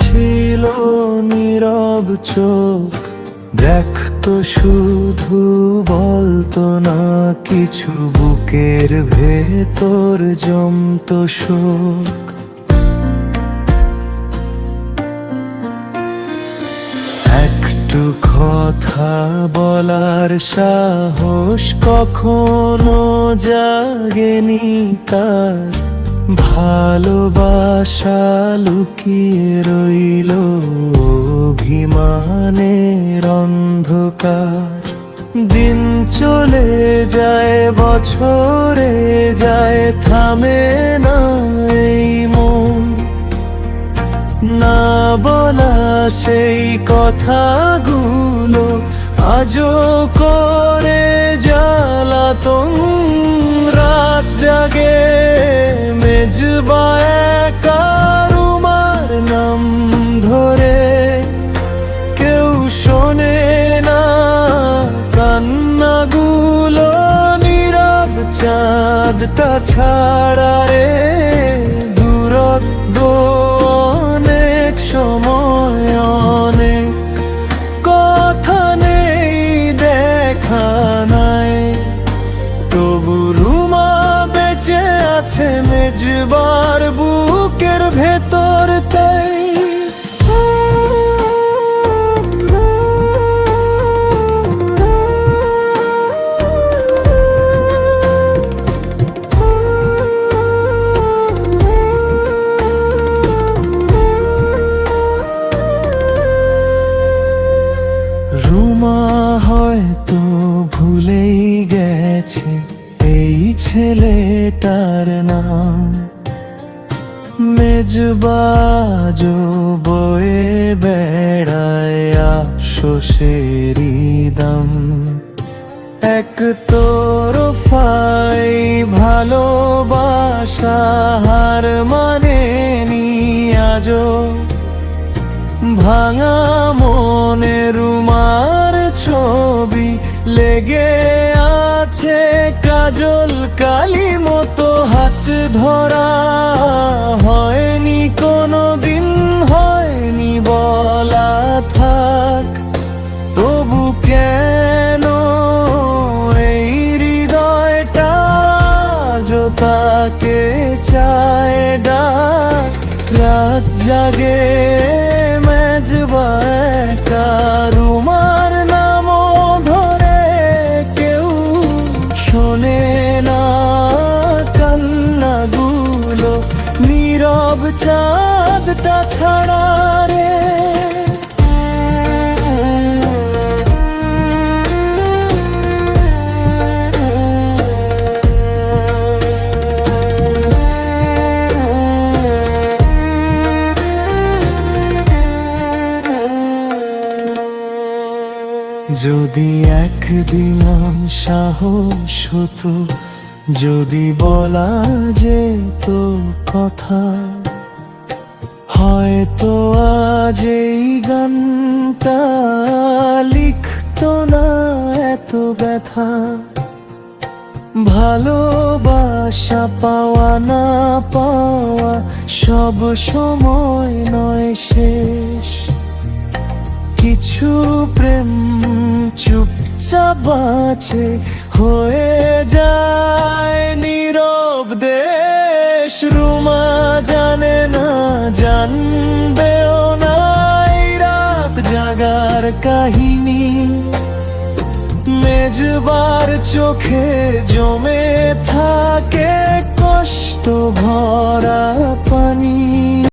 ছিল নীরব চোখ, দেখতো শুধু, বলতো না কিছু, বুকের ভেতর জমতো শোক। একটু কথা বলার সাহস কখনো জাগেনি তার, ভালোবাসা লুকিয়ে রইল অভিমানের অন্ধকার। দিন চলে যায়, বছরে যায়, থামে না এই মন, না বলা সেই কথাগুলো আজও করে জ্বালাতন। রাত জাগে মেজবা একা রুমার নাম ধরে, কেউ শোনে না কান্নাগুলো, নীরব চাঁদটা ছাড়া রে দূরত্ব অনেক সময়, অনেক কথা নেই, দেখা নাই, তবু রুমা বেঁচে আছে মেজবার বুকের ভেতর তাই। রুমা হয়তো ভুলেই গেছে এই ছেলেটার নাম, মেজবাজো বয়ে বেড়ায় আফসোসেরই দাম। এক তরফাই ভালোবাসা হার মানেনি আজও, ভাঙা মনে রুমার ছবি লেগে আছে কাজল কালি মতো, হাত ধরা হয়নি কোনো দিন, হয়নি বলা থাক, তবু কেন এই হৃদয়টা আজও তাকে চায় ডাক। রাত জাগে মেজবা একা রুমার নাম ধরে, কেউ শোনে না কান্নাগুলো, নীরব চাঁদটা ছাড়া রে। যদি একদিন সাহস হতো, যদি বলা যেত কথা, হয়তো আজ এই গানটা লিখতো না এত ব্যথা। ভালোবাসা পাওয়া না পাওয়া সব সময় নয় শেষ, কিছু প্রেম চুপচাপ আছে হয়ে যায় নীরব দেশ। রুমা জানে না, জানবেও না এই রাত জাগার কাহিনী, মেজবার চোখে জমে থাকে কষ্ট ভরা পানি।